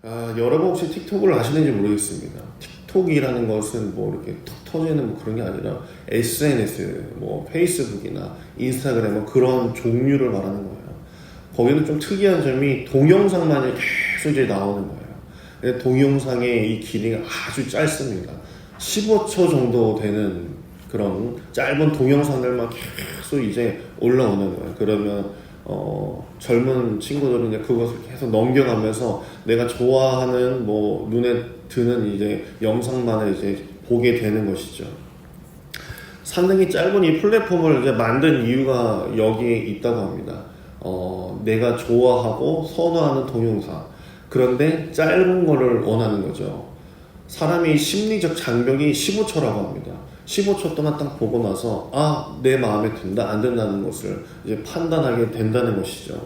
여러분 혹시 틱톡을 아시는지 모르겠습니다. 틱톡이라는 것은 뭐 이렇게 톡 터지는 뭐 그런 게 아니라 SNS, 뭐 페이스북이나 인스타그램 뭐 그런 종류를 말하는 거예요. 거기는 좀 특이한 점이 동영상만이 계속 이제 나오는 거예요. 동영상의 이 길이가 아주 짧습니다. 15초 정도 되는 그런 짧은 동영상들만 계속 이제 올라오는 거예요. 그러면 젊은 친구들은 이제 그것을 계속 넘겨가면서 내가 좋아하는 뭐 눈에 드는 이제 영상만을 이제 보게 되는 것이죠. 상당히 짧은 이 플랫폼을 이제 만든 이유가 여기에 있다고 합니다. 내가 좋아하고 선호하는 동영상. 그런데 짧은 거를 원하는 거죠. 사람이 심리적 장벽이 15초라고 합니다. 15초 동안 딱 보고 나서 내 마음에 든다 안 든다는 것을 이제 판단하게 된다는 것이죠.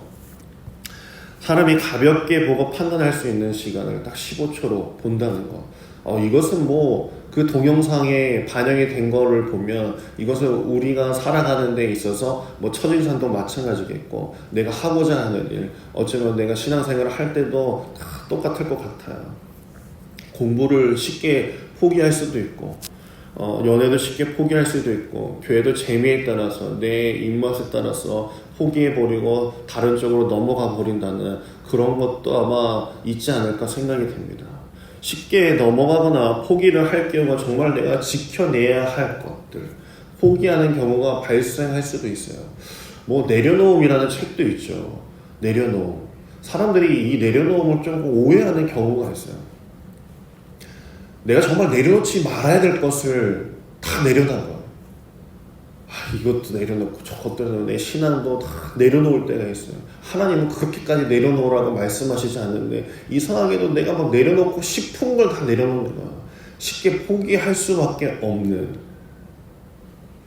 사람이 가볍게 보고 판단할 수 있는 시간을 딱 15초로 본다는 거. 이것은 뭐 그 동영상에 반영이 된 거를 보면 이것을 우리가 살아가는 데 있어서 뭐 첫인상도 마찬가지겠고 내가 하고자 하는 일, 어쩌면 내가 신앙생활을 할 때도 다 똑같을 것 같아요. 공부를 쉽게 포기할 수도 있고 연애도 쉽게 포기할 수도 있고 교회도 재미에 따라서 내 입맛에 따라서 포기해버리고 다른 쪽으로 넘어가 버린다는 그런 것도 아마 있지 않을까 생각이 됩니다. 쉽게 넘어가거나 포기를 할 경우가 정말 내가 지켜내야 할 것들 포기하는 경우가 발생할 수도 있어요. 뭐 내려놓음이라는 책도 있죠. 내려놓음. 사람들이 이 내려놓음을 조금 오해하는 경우가 있어요. 내가 정말 내려놓지 말아야 될 것을 다 내려놔. 이것도 내려놓고 저것도 내려놓고 내 신앙도 다 내려놓을 때가 있어요. 하나님은 그렇게까지 내려놓으라고 말씀하시지 않는데 이상하게도 내가 막 내려놓고 싶은 걸 다 내려놓는 거야. 쉽게 포기할 수밖에 없는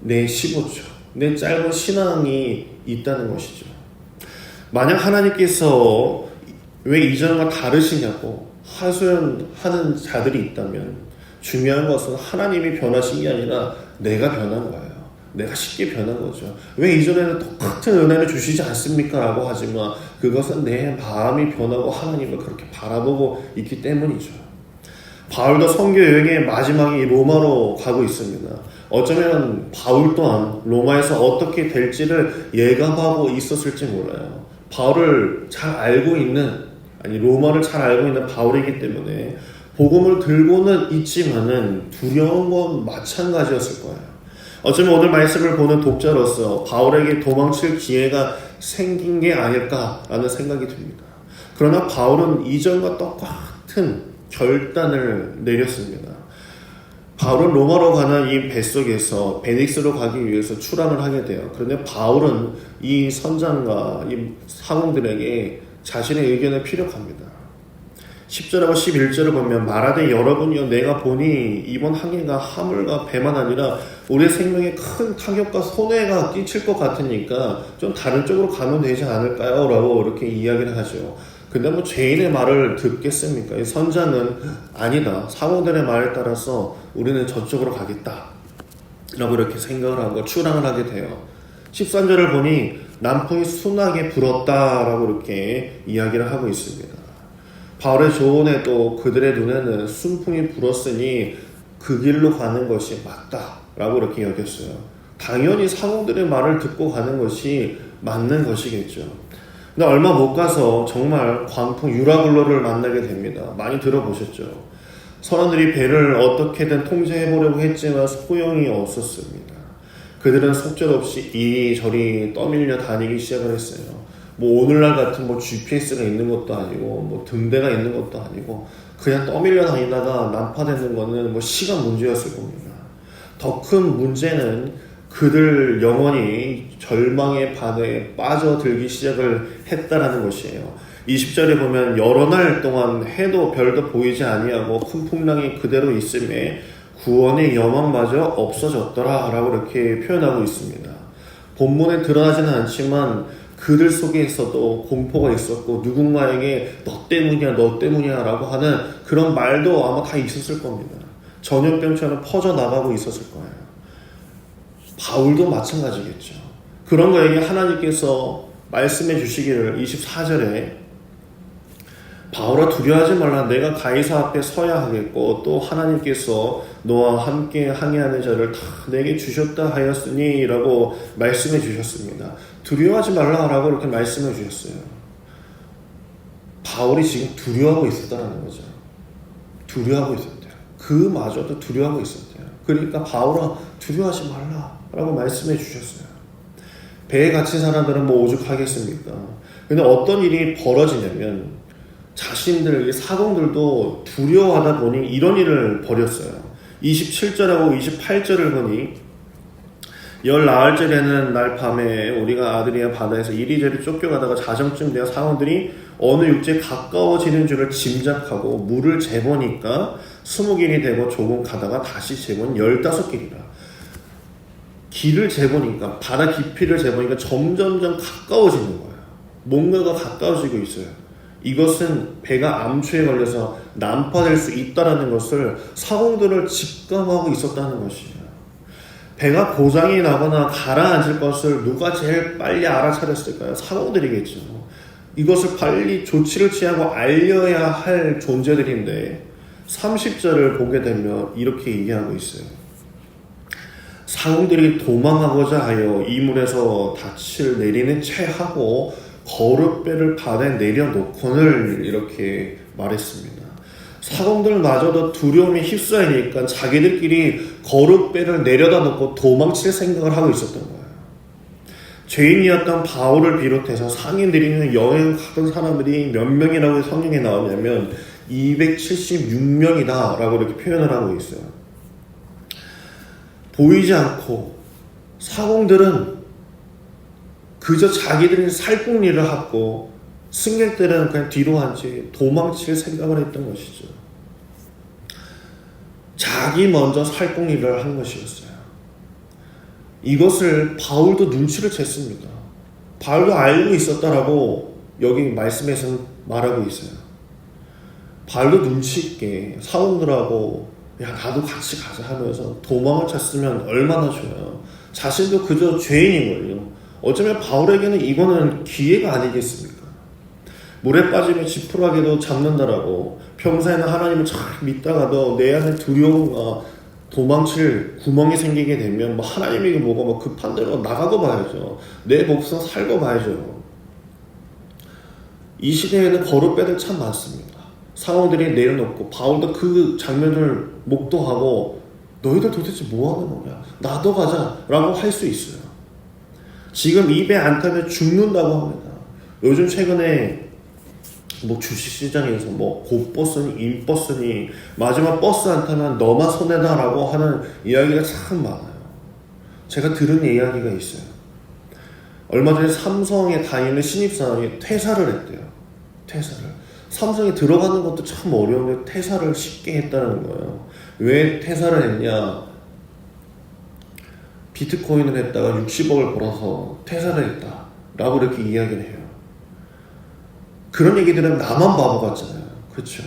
내 15초, 내 짧은 신앙이 있다는 것이죠. 만약 하나님께서 왜 이전과 다르시냐고 하소연하는 자들이 있다면 중요한 것은 하나님이 변하신 게 아니라 내가 변한 거예요. 내가 쉽게 변한 거죠. 왜 이전에는 똑같은 은혜를 주시지 않습니까? 라고 하지만 그것은 내 마음이 변하고 하나님을 그렇게 바라보고 있기 때문이죠. 바울도 선교 여행의 마지막이 로마로 가고 있습니다. 어쩌면 바울 또한 로마에서 어떻게 될지를 예감하고 있었을지 몰라요. 바울을 잘 알고 있는 로마를 잘 알고 있는 바울이기 때문에 복음을 들고는 있지만은 두려운 건 마찬가지였을 거예요. 어쩌면 오늘 말씀을 보는 독자로서 바울에게 도망칠 기회가 생긴 게 아닐까라는 생각이 듭니다. 그러나 바울은 이전과 똑같은 결단을 내렸습니다. 바울은 로마로 가는 이 뱃속에서 베닉스로 가기 위해서 출항을 하게 돼요. 그런데 바울은 이 선장과 이 사공들에게 자신의 의견을 피력합니다. 10절하고 11절을 보면 말하되 여러분이여 내가 보니 이번 항해가 화물과 배만 아니라 우리의 생명에 큰 타격과 손해가 끼칠 것 같으니까 좀 다른 쪽으로 가면 되지 않을까요? 라고 이렇게 이야기를 하죠. 근데 뭐 죄인의 말을 듣겠습니까? 이 선장은 아니다. 사모들의 말에 따라서 우리는 저쪽으로 가겠다. 라고 이렇게 생각을 하고 출항을 하게 돼요. 13절을 보니 남풍이 순하게 불었다라고 이렇게 이야기를 하고 있습니다. 바울의 조언에도 그들의 눈에는 순풍이 불었으니 그 길로 가는 것이 맞다라고 이렇게 여겼어요. 당연히 상호들의 말을 듣고 가는 것이 맞는 것이겠죠. 근데 얼마 못 가서 정말 광풍 유라굴로를 만나게 됩니다. 많이 들어보셨죠? 선원들이 배를 어떻게든 통제해보려고 했지만 소용이 없었습니다. 그들은 속절없이 이리저리 떠밀려 다니기 시작을 했어요. 뭐 오늘날 같은 뭐 GPS가 있는 것도 아니고 뭐 등대가 있는 것도 아니고 그냥 떠밀려 다니다가 난파되는 거는 뭐 시간 문제였을 겁니다. 더 큰 문제는 그들 영혼이 절망의 바다에 빠져들기 시작을 했다라는 것이에요. 20절에 보면 여러 날 동안 해도 별도 보이지 아니하고 큰 풍랑이 그대로 있음에 구원의 여망마저 없어졌더라 라고 이렇게 표현하고 있습니다. 본문에 드러나지는 않지만 그들 속에서도 공포가 있었고 누군가에게 너 때문이야 라고 하는 그런 말도 아마 다 있었을 겁니다. 전염병처럼 퍼져나가고 있었을 거예요. 바울도 마찬가지겠죠. 그런 거에게 하나님께서 말씀해 주시기를 24절에 바울아 두려워하지 말라. 내가 가이사 앞에 서야 하겠고 또 하나님께서 너와 함께 항해하는 자를 다 내게 주셨다 하였으니 라고 말씀해 주셨습니다. 두려워하지 말라라고 이렇게 말씀해 주셨어요. 바울이 지금 두려워하고 있었다는 거죠. 두려워하고 있었대요. 그마저도 두려워하고 있었대요. 그러니까 바울아 두려워하지 말라라고 말씀해 주셨어요. 배에 갇힌 사람들은 뭐 오죽하겠습니까? 근데 어떤 일이 벌어지냐면 자신들 사공들도 두려워하다 보니 이런 일을 벌였어요. 27절하고 28절을 보니 14알째되는 날 밤에 우리가 아드리아 바다에서 이리저리 쫓겨가다가 자정쯤 되어 사원들이 어느 육지에 가까워지는 줄을 짐작하고 물을 재보니까 20길이 되고 조금 가다가 다시 재본 15길이라. 길을 재보니까 바다 깊이를 재보니까 점점점 가까워지는 거예요. 뭔가가 가까워지고 있어요. 이것은 배가 암초에 걸려서 난파될 수 있다는 것을 사공들을 직감하고 있었다는 것이에요. 배가 고장이 나거나 가라앉을 것을 누가 제일 빨리 알아차렸을까요? 사공들이겠죠. 이것을 빨리 조치를 취하고 알려야 할 존재들인데 30절을 보게 되면 이렇게 얘기하고 있어요. 사공들이 도망하고자 하여 이물에서 닻을 내리는 채 하고 거룻배를 바다에 내려놓고는 이렇게 말했습니다. 사공들마저도 두려움에 휩싸이니까 자기들끼리 거룻배를 내려다 놓고 도망칠 생각을 하고 있었던 거예요. 죄인이었던 바울을 비롯해서 상인들이 여행 가던 사람들이 몇 명이라고 성경에 나오냐면 276명이다 라고 이렇게 표현을 하고 있어요. 보이지 않고 사공들은 그저 자기들이 살궁리를 하고 승객들은 그냥 뒤로 앉지 도망칠 생각을 했던 것이죠. 자기 먼저 살궁리를 한 것이었어요. 이것을 바울도 눈치를 챘습니다. 바울도 알고 있었다라고 여기 말씀에서 말하고 있어요. 바울도 눈치 있게 사원들하고 야 나도 같이 가자 하면서 도망을 쳤으면 얼마나 좋아요. 자신도 그저 죄인인걸요. 어쩌면 바울에게는 이거는 기회가 아니겠습니까? 물에 빠지면 지푸라기도 잡는다라고 평소에는 하나님을 잘 믿다가도 내 안에 두려움과 도망칠 구멍이 생기게 되면 뭐 하나님에게 뭐가 뭐 급한 대로 나가고 봐야죠. 내 목숨 살고 봐야죠. 이 시대에는 거룻배들 참 많습니다. 사원들이 내려놓고 바울도 그 장면을 목도하고 너희들 도대체 뭐하는 거냐? 나도 가자 라고 할 수 있어요. 지금 이 배 안 타면 죽는다고 합니다. 요즘 최근에 뭐 주식시장에서 뭐 고버스니 인버스니 마지막 버스 안 타면 너만 손해다라고 하는 이야기가 참 많아요. 제가 들은 이야기가 있어요. 얼마 전에 삼성에 다니는 신입사원이 퇴사를 했대요. 퇴사를. 삼성에 들어가는 것도 참 어려운데 퇴사를 쉽게 했다는 거예요. 왜 퇴사를 했냐? 비트코인을 했다가 60억을 벌어서 퇴사를 했다 라고 이렇게 이야기를 해요. 그런 얘기들은 나만 바보 같잖아요. 그렇죠?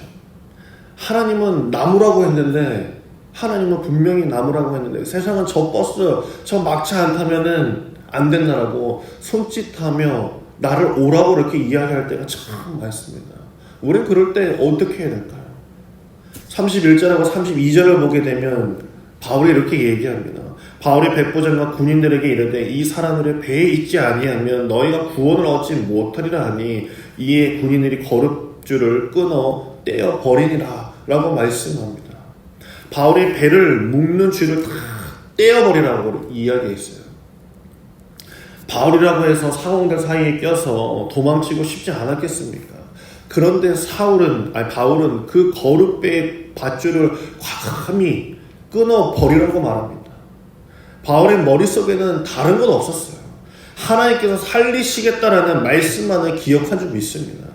하나님은 나무라고 했는데 하나님은 분명히 나무라고 했는데 세상은 저 버스 저 막차 안 타면은 안 된다라고 손짓하며 나를 오라고 이렇게 이야기할 때가 참 많습니다. 우린 그럴 때 어떻게 해야 될까요? 31절하고 32절을 보게 되면 바울이 이렇게 얘기합니다. 바울이 백부장과 군인들에게 이르되 이 사람들의 배에 있지 아니하면 너희가 구원을 얻지 못하리라 하니 이에 군인들이 거룻줄을 끊어 떼어 버리니라 라고 말씀합니다. 바울이 배를 묶는 줄을 다 떼어버리라고 이야기했어요. 바울이라고 해서 사공들 사이에 껴서 도망치고 싶지 않았겠습니까? 그런데 바울은 그 거룻배의 밧줄을 과감히 끊어버리라고 말합니다. 바울의 머릿속에는 다른 건 없었어요. 하나님께서 살리시겠다라는 말씀만을 기억한 줄 믿습니다.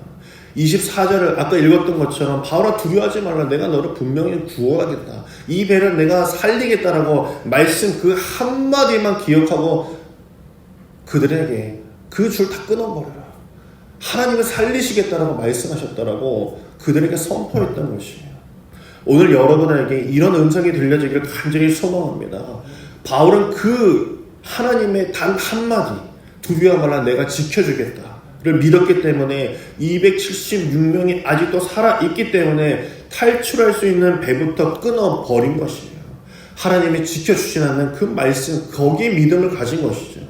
24절을 아까 읽었던 것처럼 바울아 두려워하지 말라 내가 너를 분명히 구원하겠다. 이 배를 내가 살리겠다라고 말씀 그 한마디만 기억하고 그들에게 그 줄 다 끊어버려라. 하나님을 살리시겠다라고 말씀하셨다라고 그들에게 선포했던 것이에요. 오늘 여러분에게 이런 음성이 들려지기를 간절히 소망합니다. 바울은 그 하나님의 단 한마디 두려워 말라 내가 지켜주겠다 믿었기 때문에 276명이 아직도 살아있기 때문에 탈출할 수 있는 배부터 끊어버린 것이에요. 하나님이 지켜주시는 그 말씀, 거기에 믿음을 가진 것이죠.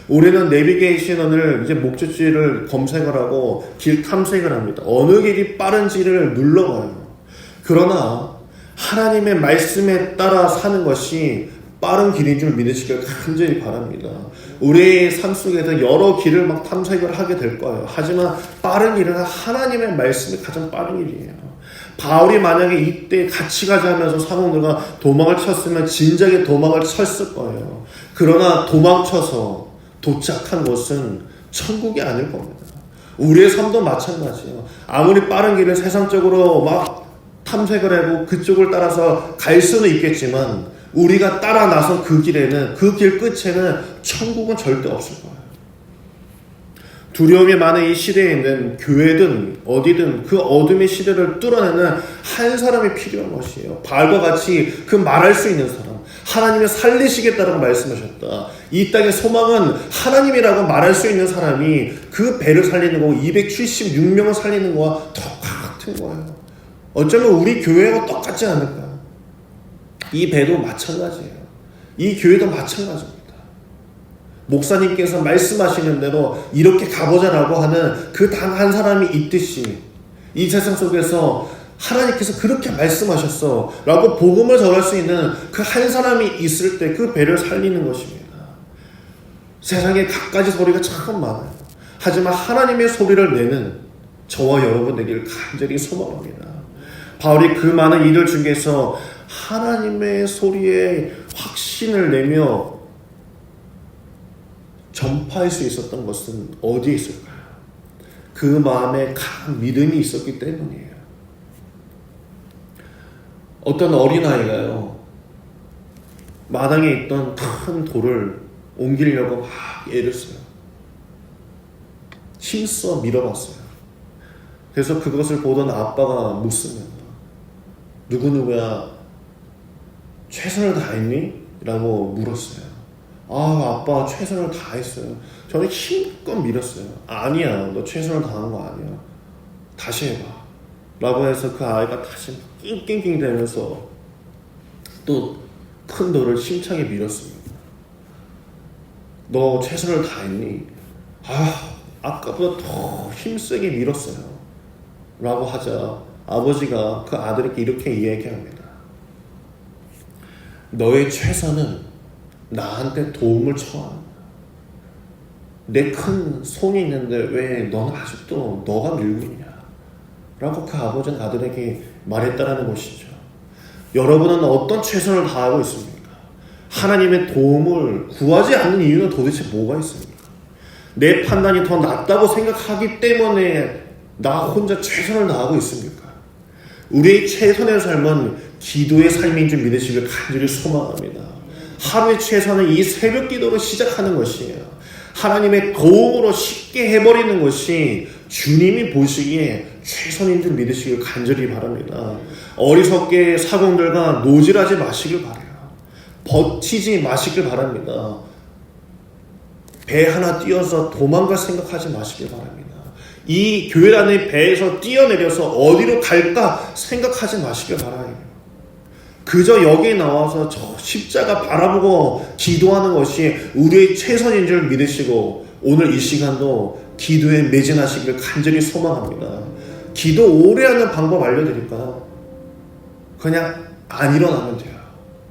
우리는 내비게이션을 이제 목적지를 검색을 하고 길 탐색을 합니다. 어느 길이 빠른지를 눌러봐요. 그러나 하나님의 말씀에 따라 사는 것이 빠른 길인 줄 믿으시길 간절히 바랍니다. 우리의 삶 속에서 여러 길을 막 탐색을 하게 될 거예요. 하지만 빠른 길은 하나님의 말씀이 가장 빠른 길이에요. 바울이 만약에 이때 같이 가자 하면서 사모들과 도망을 쳤으면 진작에 도망을 쳤을 거예요. 그러나 도망쳐서 도착한 곳은 천국이 아닐 겁니다. 우리의 삶도 마찬가지예요. 아무리 빠른 길을 세상적으로 막 탐색을 하고 그쪽을 따라서 갈 수는 있겠지만 우리가 따라 나선 그 길에는, 그 길 끝에는 천국은 절대 없을 거예요. 두려움이 많은 이 시대에 있는 교회든 어디든 그 어둠의 시대를 뚫어내는 한 사람이 필요한 것이에요. 바울과 같이 그 말할 수 있는 사람, 하나님이 살리시겠다라고 말씀하셨다. 이 땅의 소망은 하나님이라고 말할 수 있는 사람이 그 배를 살리는 거고 276명을 살리는 거와 똑같은 거예요. 어쩌면 우리 교회와 똑같지 않을까? 이 배도 마찬가지예요. 이 교회도 마찬가지입니다. 목사님께서 말씀하시는 대로 이렇게 가보자라고 하는 그 단 한 사람이 있듯이 이 세상 속에서 하나님께서 그렇게 말씀하셨어 라고 복음을 전할 수 있는 그 한 사람이 있을 때 그 배를 살리는 것입니다. 세상에 갖가지 소리가 참 많아요. 하지만 하나님의 소리를 내는 저와 여러분 되기를 간절히 소망합니다. 바울이 그 많은 일들 중에서 하나님의 소리에 확신을 내며 전파할 수 있었던 것은 어디에 있을까요? 그 마음에 강한 믿음이 있었기 때문이에요. 어떤 어린아이가요, 마당에 있던 큰 돌을 옮기려고 막 애를 써요. 힘써 밀어봤어요. 그래서 그것을 보던 아빠가 묻습니다. 누구누구야, 최선을 다했니? 라고 물었어요. 아빠 최선을 다했어요. 저는 힘껏 밀었어요. 아니야, 너 최선을 다한 거 아니야. 다시 해봐. 라고 해서 그 아이가 다시 낑낑낑 대면서 또 큰 돌을 힘차게 밀었습니다. 너 최선을 다했니? 아까보다 더 힘세게 밀었어요. 라고 하자 아버지가 그 아들에게 이렇게 이야기합니다. 너의 최선은 나한테 도움을 청한다. 내 큰 손이 있는데 왜 너는 아직도 너가 밀고 있냐? 라고 그 아버지는 아들에게 말했다라는 것이죠. 여러분은 어떤 최선을 다하고 있습니까? 하나님의 도움을 구하지 않는 이유는 도대체 뭐가 있습니까? 내 판단이 더 낫다고 생각하기 때문에 나 혼자 최선을 다하고 있습니까? 우리의 최선의 삶은 기도의 삶인 줄 믿으시길 간절히 소망합니다. 하루의 최선은 이 새벽 기도로 시작하는 것이에요. 하나님의 도움으로 쉽게 해버리는 것이 주님이 보시기에 최선인 줄 믿으시길 간절히 바랍니다. 어리석게 사공들과 노질하지 마시길 바라요. 버티지 마시길 바랍니다. 배 하나 띄어서 도망갈 생각하지 마시길 바랍니다. 이 교회라는 배에서 뛰어내려서 어디로 갈까 생각하지 마시길 바라요. 그저 여기에 나와서 저 십자가 바라보고 기도하는 것이 우리의 최선인 줄 믿으시고 오늘 이 시간도 기도에 매진하시길 간절히 소망합니다. 기도 오래 하는 방법 알려드릴까요? 그냥 안 일어나면 돼요.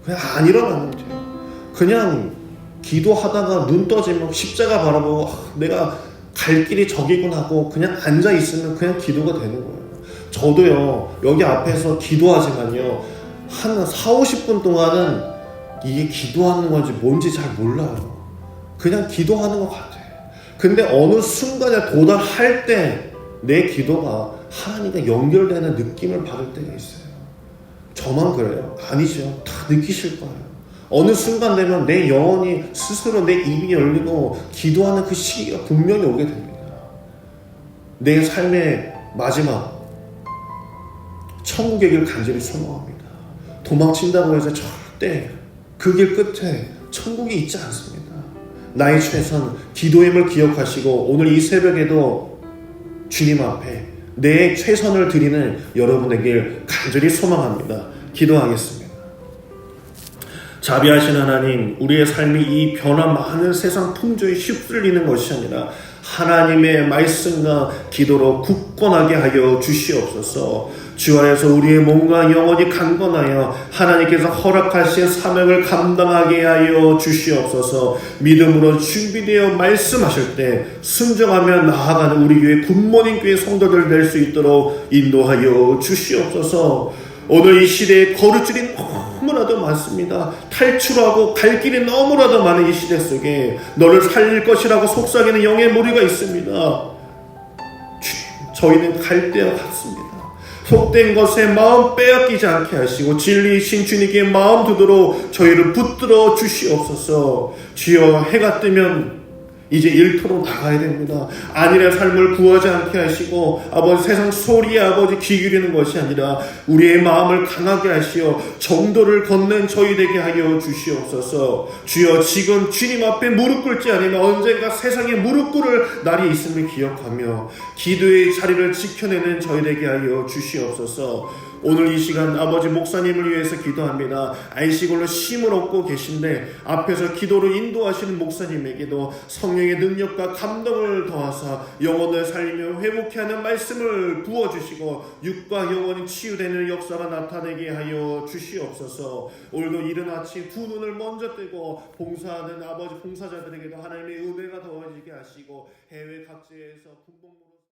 그냥 안 일어나면 돼요. 그냥 기도하다가 눈 떠지면 십자가 바라보고 내가 갈 길이 저기군 하고 그냥 앉아있으면 그냥 기도가 되는 거예요. 저도요, 여기 앞에서 기도하지만요, 한 40-50분 동안은 이게 기도하는 건지 뭔지 잘 몰라요. 그냥 기도하는 것 같아요. 근데 어느 순간에 도달할 때 내 기도가 하나님과 연결되는 느낌을 받을 때가 있어요. 저만 그래요? 아니죠. 다 느끼실 거예요. 어느 순간 되면 내 영혼이 스스로 내 입이 열리고 기도하는 그 시기가 분명히 오게 됩니다. 내 삶의 마지막 천국의 길 간절히 소망합니다. 도망친다고 해서 절대 그 길 끝에 천국이 있지 않습니다. 나의 최선, 기도임을 기억하시고 오늘 이 새벽에도 주님 앞에 내 최선을 드리는 여러분에게 간절히 소망합니다. 기도하겠습니다. 자비하신 하나님, 우리의 삶이 이 변화 많은 세상 풍조에 휩쓸리는 것이 아니라 하나님의 말씀과 기도로 굳건하게 하여 주시옵소서. 주 안에서 우리의 몸과 영혼이 강건하여 하나님께서 허락하신 사명을 감당하게 하여 주시옵소서. 믿음으로 준비되어 말씀하실 때 순종하며 나아가는 우리 교회 굿모닝 교회 성도들 될 수 있도록 인도하여 주시옵소서. 오늘 이 시대에 거루줄이 너무나도 많습니다. 탈출하고 갈 길이 너무나도 많은 이 시대 속에 너를 살릴 것이라고 속삭이는 영의 무리가 있습니다. 저희는 갈대와 같습니다. 속된 것에 마음 빼앗기지 않게 하시고 진리이신 주님께 마음 두도록 저희를 붙들어 주시옵소서. 주여, 해가 뜨면 이제 일터로 나가야 됩니다. 안일의 삶을 구하지 않게 하시고 아버지 세상 소리에 아버지 귀 기울이는 것이 아니라 우리의 마음을 강하게 하시어 정도를 걷는 저희 되게 하여 주시옵소서. 주여, 지금 주님 앞에 무릎 꿇지 않으면 언젠가 세상에 무릎 꿇을 날이 있음을 기억하며 기도의 자리를 지켜내는 저희 되게 하여 주시옵소서. 오늘 이 시간 아버지 목사님을 위해서 기도합니다. 안식일로 쉼을 얻고 계신데 앞에서 기도로 인도하시는 목사님에게도 성령의 능력과 감동을 더하사 영혼을 살리며 회복케 하는 말씀을 부어주시고 육과 영혼이 치유되는 역사가 나타내게 하여 주시옵소서. 오늘도 이른 아침 두 눈을 먼저 뜨고 봉사하는 아버지 봉사자들에게도 하나님의 은혜가 더해지게 하시고 해외 각지에서 군복